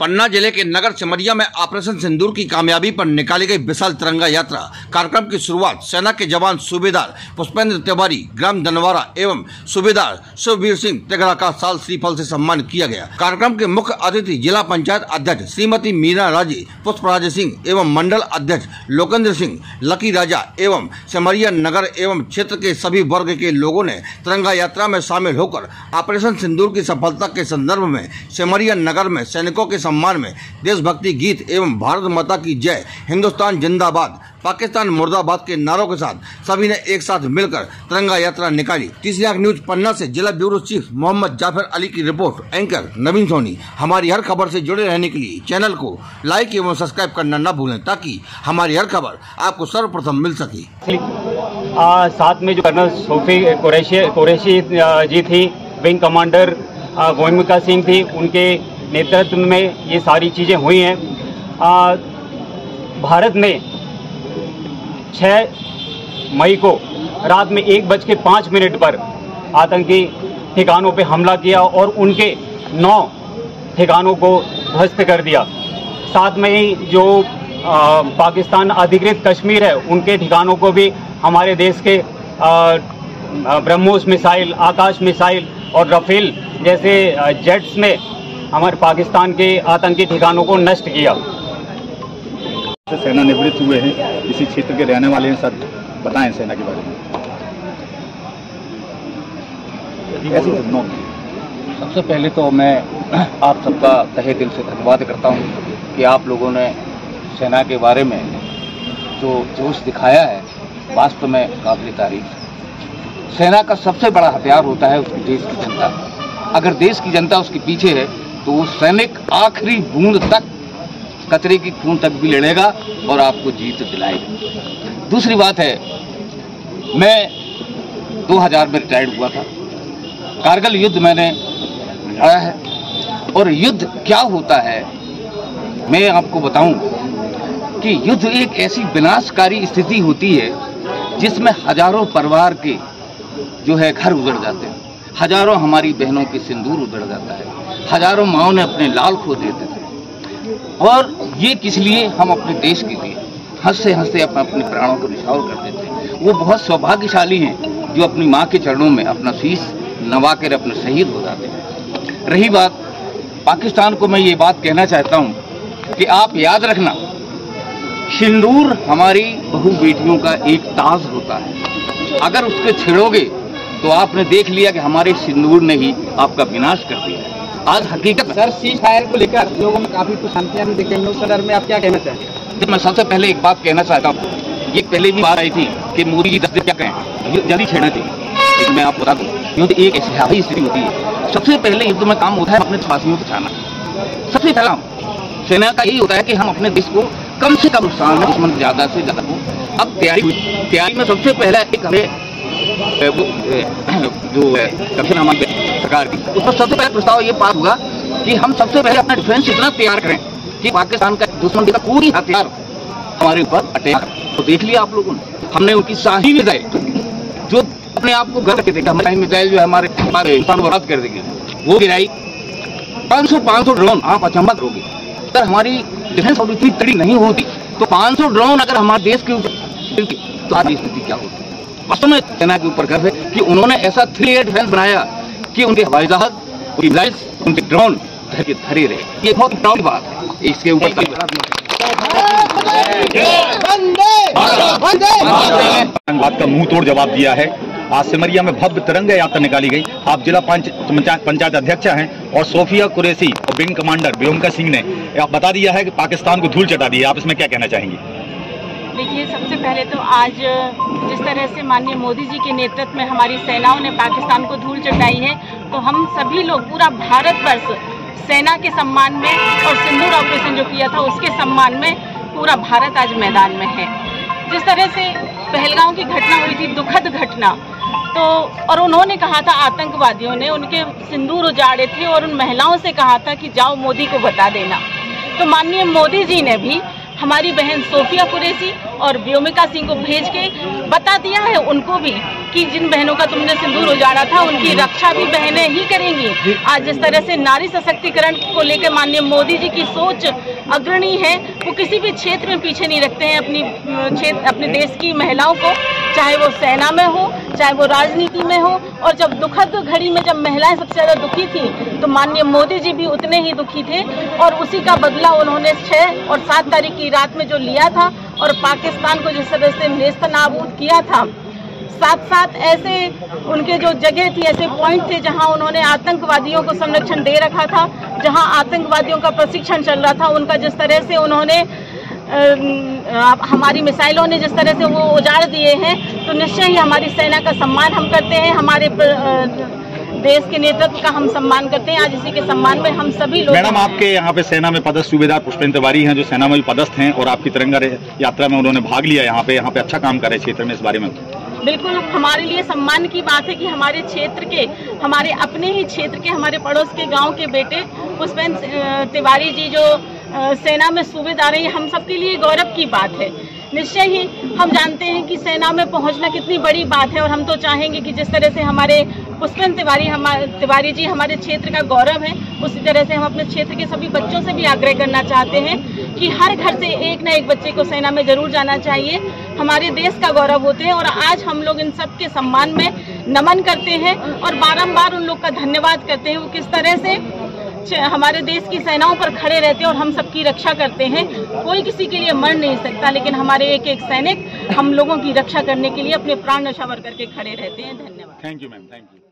पन्ना जिले के नगर सिमरिया में ऑपरेशन सिंदूर की कामयाबी पर निकाली गई विशाल तिरंगा यात्रा कार्यक्रम की शुरुआत सेना के जवान सूबेदार पुष्पेंद्र तिवारी ग्राम धनवारा एवं सूबेदार शिववीर सिंह तेगड़ा का साल श्रीफल से सम्मान किया गया। कार्यक्रम के मुख्य अतिथि जिला पंचायत अध्यक्ष श्रीमती मीना राजी, पुष्पराज सिंह एवं मंडल अध्यक्ष लोकेंद्र सिंह, लकी राजा एवं सिमरिया नगर एवं क्षेत्र के सभी वर्ग के लोगों ने तिरंगा यात्रा में शामिल होकर ऑपरेशन सिंदूर की सफलता के संदर्भ में सिमरिया नगर में सैनिकों के सम्मान में देशभक्ति गीत एवं भारत माता की जय, हिंदुस्तान जिंदाबाद, पाकिस्तान मुर्दाबाद के नारों के साथ सभी ने एक साथ मिलकर तिरंगा यात्रा निकाली। तीसरी आंख न्यूज पन्ना से जिला ब्यूरो चीफ मोहम्मद जाफर अली की रिपोर्ट। एंकर नवीन सोनी। हमारी हर खबर से जुड़े रहने के लिए चैनल को लाइक एवं सब्सक्राइब करना न भूलें ताकि हमारी हर खबर आपको सर्वप्रथम मिल सके। साथ में जो कर्नल सोफी कुरैशी जी थी, विंग कमांडर गोयमिका सिंह थी, उनके नेतृत्व में ये सारी चीज़ें हुई हैं। भारत ने 6 मई को रात में 1:05 पर आतंकी ठिकानों पे हमला किया और उनके 9 ठिकानों को ध्वस्त कर दिया। 7 मई जो पाकिस्तान अधिकृत कश्मीर है, उनके ठिकानों को भी हमारे देश के ब्रह्मोस मिसाइल, आकाश मिसाइल और राफेल जैसे जेट्स ने हमारे पाकिस्तान के आतंकी ठिकानों को नष्ट किया। सेना निवृत्त हुए हैं, इसी क्षेत्र के रहने वाले हैं सर, बताएं सेना के बारे में। सबसे पहले तो मैं आप सबका तहे दिल से धन्यवाद करता हूं कि आप लोगों ने सेना के बारे में जो जोश दिखाया है, वास्तव में काबिल तारीफ। सेना का सबसे बड़ा हथियार होता है उसकी देश की जनता। अगर देश की जनता उसके पीछे है तो वो सैनिक आखिरी बूंद तक, कचरे की खून तक भी लड़ेगा और आपको जीत दिलाएगा। दूसरी बात है, मैं 2000 में रिटायर्ड हुआ था। कारगिल युद्ध मैंने लड़ा है और युद्ध क्या होता है मैं आपको बताऊं कि युद्ध एक ऐसी विनाशकारी स्थिति होती है जिसमें हजारों परिवार के जो है घर उजड़ जाते हैं, हजारों हमारी बहनों के सिंदूर उजड़ जाता है, हजारों माओं ने अपने लाल खो देते थे। और ये किस लिए? हम अपने देश के लिए हंसते हंसते अपने प्राणों को निछावर कर देते हैं। वो बहुत सौभाग्यशाली हैं जो अपनी माँ के चरणों में अपना शीश नवा कर अपने शहीद हो जाते हैं। रही बात पाकिस्तान को, मैं ये बात कहना चाहता हूँ कि आप याद रखना, सिंदूर हमारी बहू बेटियों का एक ताज होता है। अगर उसके छिड़ोगे तो आपने देख लिया कि हमारे सिंदूर ने ही आपका विनाश कर दिया। आज हकीकत सर सीज फायर को लेकर लोगों में काफी शांतियां भी दिख रही है, उस संदर्भ में आप क्या कहना चाहेंगे? मैं सबसे पहले एक बात कहना चाहता हूँ, ये पहले भी बात आई थी कि मोदी जी 10 दिन क्या कहें, जल्दी छेड़ना चाहिए। लेकिन मैं आपको बता दूँ, युद्ध एक ऐसी स्थिति होती है, सबसे पहले युद्ध में काम होता है अपने देशवासियों को बचाना। सबसे पहला सेना का यही होता है कि हम अपने देश को कम से कम नुकसान है, दुश्मन ज्यादा से ज्यादा हो। अब तैयारी में सबसे पहला एक हमें जो कमीशन हमारी सरकार की, उसमें सबसे पहला प्रस्ताव ये पास हुआ कि हम सबसे पहले अपना डिफेंस इतना तैयार करें कि पाकिस्तान का दुश्मन का पूरी हथियार हमारे ऊपर अटैक। तो देख लिया आप लोगों ने, हमने उनकी शाही मिसाइल जो अपने आप को घर के देखा, हमारी मिसाइल जो है हमारे हिंदुस्तान बर्बाद कर देगी, वो गिराई। 500 ड्रोन, आप अचंभा करोगे, अगर हमारी डिफेंस और इतनी तड़ी नहीं होती तो 500 ड्रोन अगर हमारे देश के ऊपर तो आज स्थिति क्या होती। वास्तव में सेना के ऊपर गर्व है कि उन्होंने ऐसा 3 डिफेंस बनाया कि उनके हवाई जहाज, उनकी मिसाइल्स, उनके ड्रोन धरे रहे। ये बहुत प्राउड बात है। इसके ऊपर बात का मुंह तोड़ जवाब दिया है। आज सिमरिया में भव्य तिरंगा यात्रा निकाली गई। आप जिला पंचायत अध्यक्ष हैं और सोफिया कुरैशी और विंग कमांडर गोयमिका सिंह ने आप बता दिया है कि पाकिस्तान को धूल चटा दी है। आप इसमें क्या कहना चाहेंगे? देखिए, सबसे पहले तो आज जिस तरह से माननीय मोदी जी के नेतृत्व में हमारी सेनाओं ने पाकिस्तान को धूल चटाई है, तो हम सभी लोग, पूरा भारतवर्ष सेना के सम्मान में और सिंदूर ऑपरेशन जो किया था उसके सम्मान में पूरा भारत आज मैदान में है। जिस तरह से पहलगांव की घटना हुई थी, दुखद घटना, तो और उन्होंने कहा था, आतंकवादियों ने उनके सिंदूर उजाड़े थे और उन महिलाओं से कहा था कि जाओ मोदी को बता देना। तो माननीय मोदी जी ने भी हमारी बहन सोफिया कुरैशी और व्योमिका सिंह को भेज के बता दिया है उनको भी कि जिन बहनों का तुमने सिंदूर उजाड़ा था उनकी रक्षा भी बहनें ही करेंगी। आज जिस तरह से नारी सशक्तिकरण को लेकर माननीय मोदी जी की सोच अग्रणी है, वो किसी भी क्षेत्र में पीछे नहीं रखते हैं अपने देश की महिलाओं को, चाहे वो सेना में हो, चाहे वो राजनीति में हो। और जब दुखद घड़ी में जब महिलाएं सबसे ज़्यादा दुखी थी तो माननीय मोदी जी भी उतने ही दुखी थे और उसी का बदला उन्होंने 6 और 7 तारीख की रात में जो लिया था और पाकिस्तान को जिस तरह से नेस्तनाबूद किया था। साथ साथ ऐसे उनके जो जगह थी, ऐसे पॉइंट थे जहां उन्होंने आतंकवादियों को संरक्षण दे रखा था, जहां आतंकवादियों का प्रशिक्षण चल रहा था, उनका जिस तरह से उन्होंने हमारी मिसाइलों ने जिस तरह से वो उजाड़ दिए हैं, तो निश्चय ही हमारी सेना का सम्मान हम करते हैं, हमारे देश के नेतृत्व का हम सम्मान करते हैं। आज इसी के सम्मान में हम सभी लोग। मैडम, आपके यहाँ पे सेना में पदस्थ सूबेदार पुष्पेंद्र तिवारी हैं जो सेना में भी पदस्थ हैं और आपकी तिरंगा यात्रा में उन्होंने भाग लिया। यहाँ पे अच्छा काम कर रहे क्षेत्र में, इस बारे में बिल्कुल हमारे लिए सम्मान की बात है कि हमारे क्षेत्र के, हमारे अपने ही क्षेत्र के, हमारे पड़ोस के गांव के बेटे पुष्पेंद्र तिवारी जी जो सेना में सूबेदार हैं, हम सबके लिए गौरव की बात है। निश्चय ही हम जानते हैं कि सेना में पहुंचना कितनी बड़ी बात है और हम तो चाहेंगे कि जिस तरह से हमारे पुष्पेंद्र तिवारी जी हमारे क्षेत्र का गौरव है, उसी तरह से हम अपने क्षेत्र के सभी बच्चों से भी आग्रह करना चाहते हैं कि हर घर से एक न एक बच्चे को सेना में जरूर जाना चाहिए। हमारे देश का गौरव होते हैं और आज हम लोग इन सब के सम्मान में नमन करते हैं और बारंबार उन लोग का धन्यवाद करते हैं। वो किस तरह से हमारे देश की सेनाओं पर खड़े रहते हैं और हम सबकी रक्षा करते हैं। कोई किसी के लिए मर नहीं सकता, लेकिन हमारे एक एक सैनिक हम लोगों की रक्षा करने के लिए अपने प्राण न्यौछावर करके खड़े रहते हैं। धन्यवाद। Thank you ma'am, thank you.